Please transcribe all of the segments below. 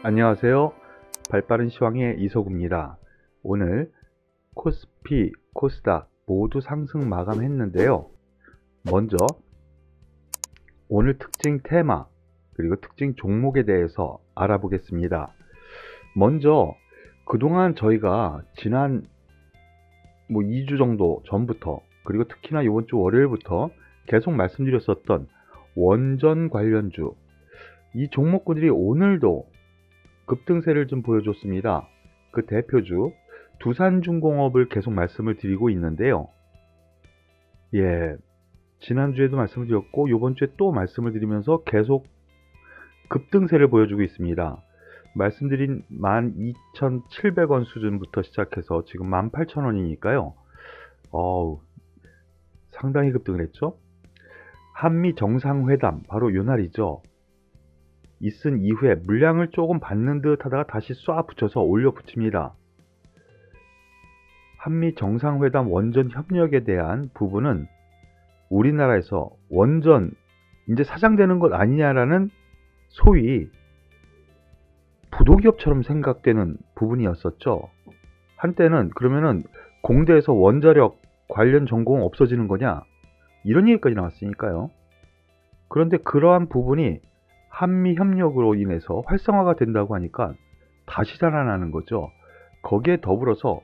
안녕하세요. 발빠른 시황의 이석우입니다. 오늘 코스피, 코스닥 모두 상승 마감했는데요. 먼저 오늘 특징 테마 그리고 특징 종목에 대해서 알아보겠습니다. 먼저 그동안 저희가 지난 2주 정도 전부터 그리고 특히나 이번 주 월요일부터 계속 말씀드렸었던 원전 관련주, 이 종목군들이 오늘도 급등세를 좀 보여줬습니다. 그 대표주 두산중공업을 계속 말씀을 드리고 있는데요. 지난주에도 말씀을 드렸고 이번주에 또 말씀을 드리면서 계속 급등세를 보여주고 있습니다. 말씀드린 12,700원 수준부터 시작해서 지금 18,000원이니까요. 상당히 급등을 했죠. 한미 정상회담 바로 요 날이죠. 있은 이후에 물량을 조금 받는 듯 하다가 다시 쏴 붙여서 올려 붙입니다. 한미 정상회담 원전 협력에 대한 부분은 우리나라에서 원전 이제 사장되는 것 아니냐라는 소위 부도기업처럼 생각되는 부분이었었죠. 한때는 그러면은 공대에서 원자력 관련 전공 없어지는 거냐, 이런 얘기까지 나왔으니까요. 그런데 그러한 부분이 한미 협력으로 인해서 활성화가 된다고 하니까 다시 살아나는 거죠. 거기에 더불어서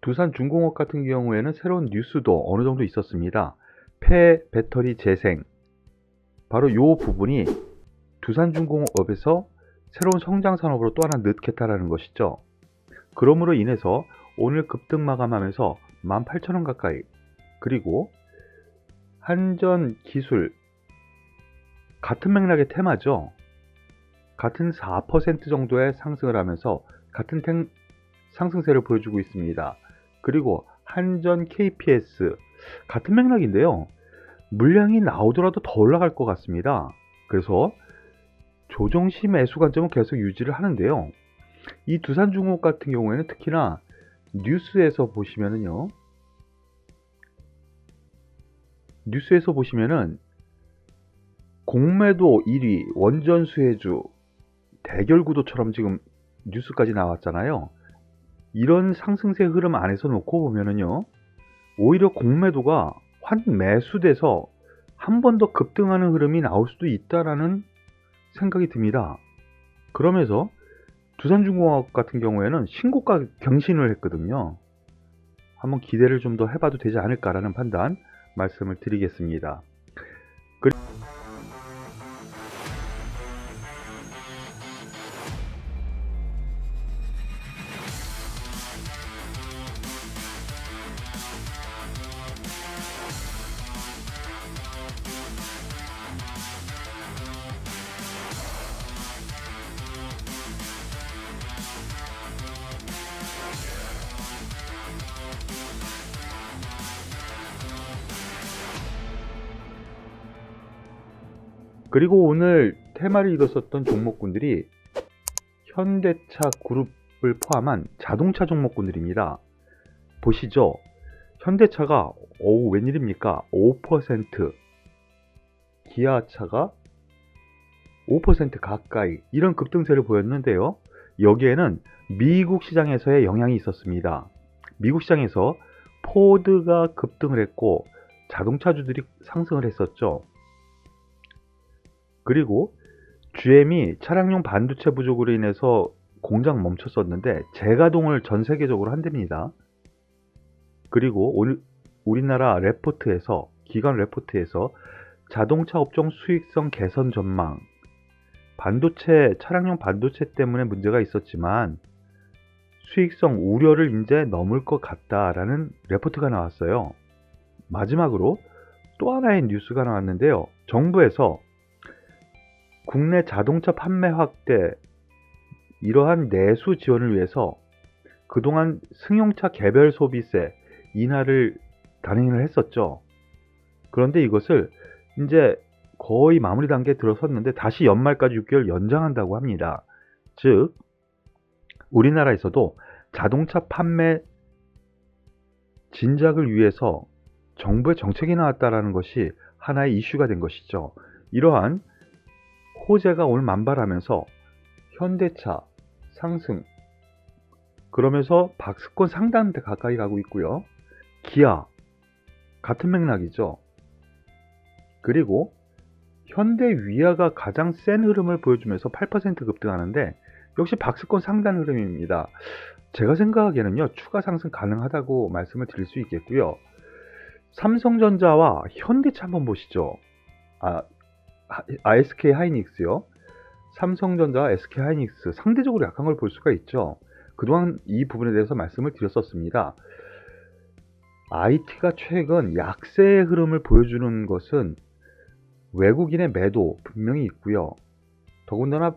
두산중공업 같은 경우에는 새로운 뉴스도 어느 정도 있었습니다. 폐배터리 재생, 바로 이 부분이 두산중공업에서 새로운 성장산업으로 또 하나 넣겠다라는 것이죠. 그러므로 인해서 오늘 급등 마감하면서 18,000원 가까이, 그리고 한전기술 같은 맥락의 테마죠. 같은 4% 정도의 상승을 하면서 같은 상승세를 보여주고 있습니다. 그리고 한전 KPS 같은 맥락인데요. 물량이 나오더라도 더 올라갈 것 같습니다. 그래서 조정시 매수 관점은 계속 유지를 하는데요. 이 두산중공업 같은 경우에는 특히나 뉴스에서 보시면은 공매도 1위, 원전 수혜주, 대결 구도처럼 지금 뉴스까지 나왔잖아요. 이런 상승세 흐름 안에서 놓고 보면은요, 오히려 공매도가 환매수돼서 한 번 더 급등하는 흐름이 나올 수도 있다라는 생각이 듭니다. 그러면서 두산중공업 같은 경우에는 신고가 경신을 했거든요. 한번 기대를 좀 더 해봐도 되지 않을까라는 판단 말씀을 드리겠습니다. 그리고 오늘 테마를 이뤘었던 종목군들이 현대차 그룹을 포함한 자동차 종목군들입니다. 보시죠. 현대차가 웬일입니까? 5%, 기아차가 5% 가까이, 이런 급등세를 보였는데요. 여기에는 미국 시장에서의 영향이 있었습니다. 미국 시장에서 포드가 급등을 했고 자동차주들이 상승을 했었죠. 그리고 GM이 차량용 반도체 부족으로 인해서 공장 멈췄었는데 재가동을 전 세계적으로 한답니다. 그리고 우리나라 기관 레포트에서 자동차 업종 수익성 개선 전망, 차량용 반도체 때문에 문제가 있었지만 수익성 우려를 이제 넘을 것 같다라는 레포트가 나왔어요. 마지막으로 또 하나의 뉴스가 나왔는데요. 정부에서 국내 자동차 판매 확대, 이러한 내수 지원을 위해서 그동안 승용차 개별 소비세 인하를 단행을 했었죠. 그런데 이것을 이제 거의 마무리 단계에 들어섰는데 다시 연말까지 6개월 연장한다고 합니다. 즉 우리나라에서도 자동차 판매 진작을 위해서 정부의 정책이 나왔다라는 것이 하나의 이슈가 된 것이죠. 이러한 호재가 오늘 만발하면서 현대차 상승, 그러면서 박스권 상단대 가까이 가고 있고요. 기아 같은 맥락이죠. 그리고 현대 위아가 가장 센 흐름을 보여주면서 8% 급등하는데 역시 박스권 상단 흐름입니다. 제가 생각하기에는요, 추가 상승 가능하다고 말씀을 드릴 수 있겠고요. 삼성전자와 현대차 한번 보시죠. SK 하이닉스요. 삼성전자와 SK 하이닉스 상대적으로 약한 걸 볼 수가 있죠. 그동안 이 부분에 대해서 말씀을 드렸었습니다. IT가 최근 약세의 흐름을 보여주는 것은 외국인의 매도 분명히 있고요. 더군다나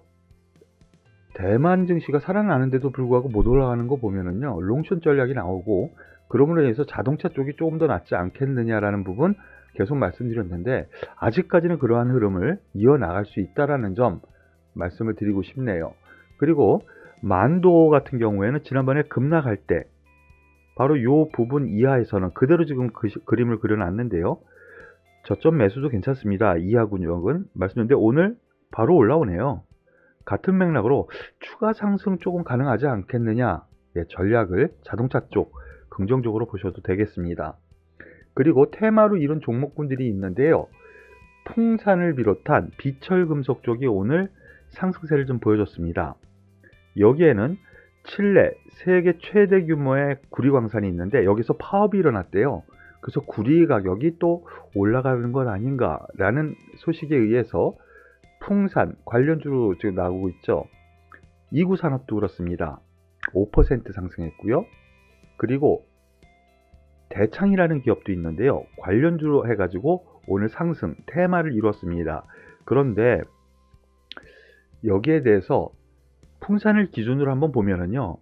대만 증시가 살아나는데도 불구하고 못 올라가는 거 보면은요, 롱숏 전략이 나오고, 그러므로 인해서 자동차 쪽이 조금 더 낫지 않겠느냐라는 부분 계속 말씀드렸는데, 아직까지는 그러한 흐름을 이어나갈 수 있다라는 점 말씀을 드리고 싶네요. 그리고 만도 같은 경우에는 지난번에 급락할 때 바로 이 부분 이하에서는 그대로 지금 그림을 그려놨는데요, 저점 매수도 괜찮습니다. 이하 근역은 말씀드렸는데 오늘 바로 올라오네요. 같은 맥락으로 추가 상승 조금 가능하지 않겠느냐, 전략을 자동차 쪽 긍정적으로 보셔도 되겠습니다. 그리고 테마로 이런 종목군들이 있는데요, 풍산을 비롯한 비철금속 쪽이 오늘 상승세를 좀 보여줬습니다. 여기에는 칠레 세계 최대 규모의 구리광산이 있는데 여기서 파업이 일어났대요. 그래서 구리 가격이 또 올라가는 것 아닌가라는 소식에 의해서 풍산 관련주로 지금 나오고 있죠. 이구산업도 그렇습니다. 5% 상승했고요. 그리고 대창이라는 기업도 있는데요, 관련주로 해가지고 오늘 상승 테마를 이뤘습니다. 그런데 여기에 대해서 풍산을 기준으로 한번 보면은요,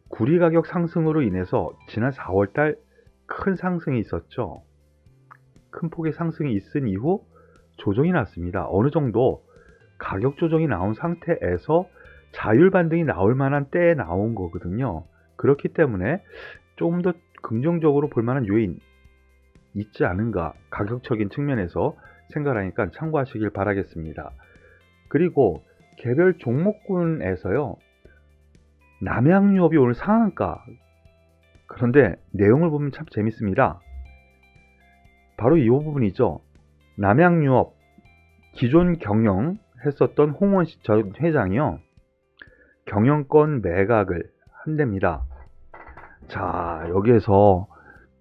구리 가격 상승으로 인해서 지난 4월달 큰 상승이 있었죠. 큰 폭의 상승이 있은 이후 조정이 났습니다. 어느 정도 가격 조정이 나온 상태에서 자율 반등이 나올 만한 때에 나온 거거든요. 그렇기 때문에 조금 더 긍정적으로 볼 만한 요인 있지 않은가, 가격적인 측면에서 생각하니까 참고하시길 바라겠습니다. 그리고 개별 종목군에서요, 남양유업이 오늘 상한가, 그런데 내용을 보면 참 재밌습니다. 바로 이 부분이죠. 남양유업 기존 경영 했었던 홍원식 전 회장이요, 경영권 매각을 한답니다. 자, 여기에서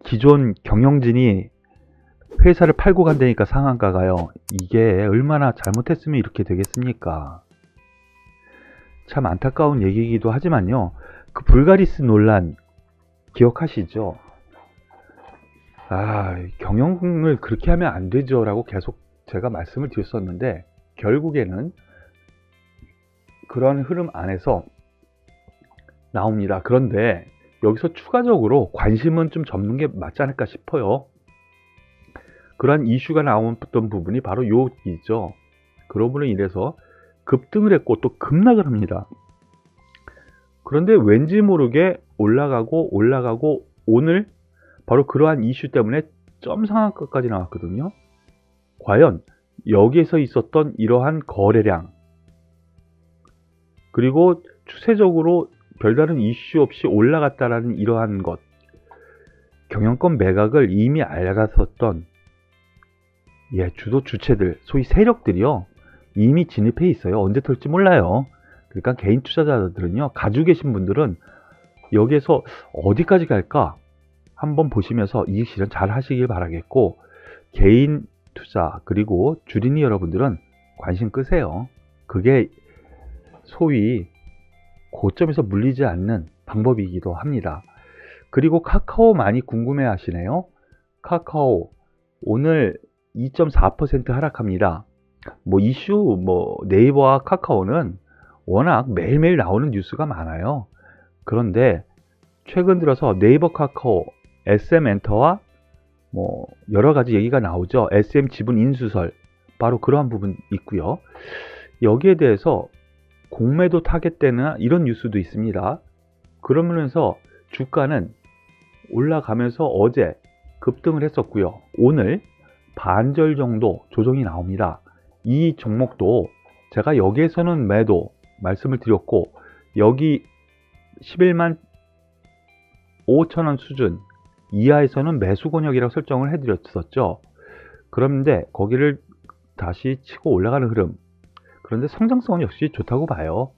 기존 경영진이 회사를 팔고 간다니까 상한가가요, 이게 얼마나 잘못했으면 이렇게 되겠습니까? 참 안타까운 얘기이기도 하지만요, 그 불가리스 논란 기억하시죠? 경영을 그렇게 하면 안 되죠 라고 계속 제가 말씀을 드렸었는데, 결국에는 그러한 흐름 안에서 나옵니다. 그런데 여기서 추가적으로 관심은 좀 접는 게 맞지 않을까 싶어요. 그러한 이슈가 나왔던 부분이 바로 여기죠. 그러므로 인해서 급등을 했고 또 급락을 합니다. 그런데 왠지 모르게 올라가고 오늘 바로 그러한 이슈 때문에 점 상한가까지 나왔거든요. 과연 여기에서 있었던 이러한 거래량, 그리고 추세적으로 별다른 이슈 없이 올라갔다라는 이러한 것, 경영권 매각을 이미 알았었던 주체들, 소위 세력들이요, 이미 진입해 있어요. 언제 털지 몰라요. 그러니까 개인 투자자들은요, 가지고 계신 분들은 여기에서 어디까지 갈까 한번 보시면서 이익 실현 잘 하시길 바라겠고, 개인 투자 그리고 주린이 여러분들은 관심 끄세요. 그게 소위 고점에서 물리지 않는 방법이기도 합니다. 그리고 카카오 많이 궁금해 하시네요. 카카오 오늘 2.4% 하락합니다. 이슈 네이버와 카카오는 워낙 매일매일 나오는 뉴스가 많아요. 그런데 최근 들어서 네이버, 카카오, SM엔터와 여러 가지 얘기가 나오죠. SM 지분 인수설, 바로 그러한 부분 있고요. 여기에 대해서 공매도 타겟되는 이런 뉴스도 있습니다. 그러면서 주가는 올라가면서 어제 급등을 했었고요. 오늘 반절 정도 조정이 나옵니다. 이 종목도 제가 여기에서는 매도 말씀을 드렸고, 여기 11만 5천원 수준 이하에서는 매수 권역이라고 설정을 해드렸었죠. 그런데 거기를 다시 치고 올라가는 흐름, 그런데 성장성은 역시 좋다고 봐요.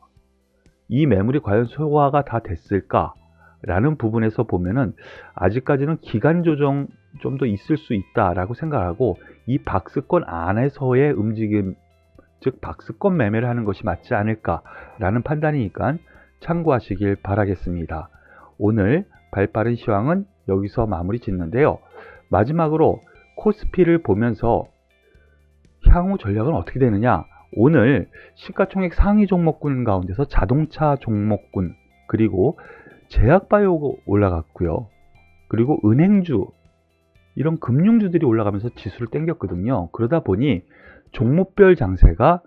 이 매물이 과연 소화가 다 됐을까 라는 부분에서 보면은 아직까지는 기간 조정 좀 더 있을 수 있다라고 생각하고, 이 박스권 안에서의 움직임, 즉 박스권 매매를 하는 것이 맞지 않을까 라는 판단이니까 참고하시길 바라겠습니다. 오늘 발빠른 시황은 여기서 마무리 짓는데요. 마지막으로 코스피를 보면서 향후 전략은 어떻게 되느냐, 오늘 시가총액 상위 종목군 가운데서 자동차 종목군, 그리고 제약바이오가 올라갔고요. 그리고 은행주, 이런 금융주들이 올라가면서 지수를 땡겼거든요. 그러다 보니 종목별 장세가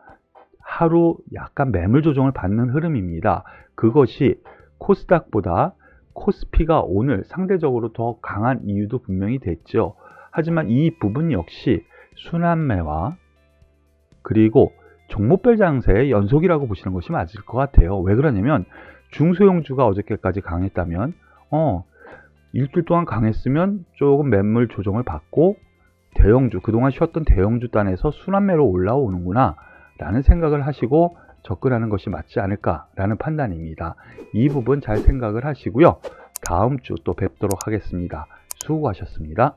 하루 약간 매물 조정을 받는 흐름입니다. 그것이 코스닥보다 코스피가 오늘 상대적으로 더 강한 이유도 분명히 됐죠. 하지만 이 부분 역시 순환매와 그리고 종목별 장세의 연속이라고 보시는 것이 맞을 것 같아요. 왜 그러냐면 중소형주가 어저께까지 강했다면 일주일 동안 강했으면 조금 매물 조정을 받고, 대형주, 그동안 쉬었던 대형주 단에서 순환매로 올라오는구나 라는 생각을 하시고 접근하는 것이 맞지 않을까 라는 판단입니다. 이 부분 잘 생각을 하시고요. 다음 주 또 뵙도록 하겠습니다. 수고하셨습니다.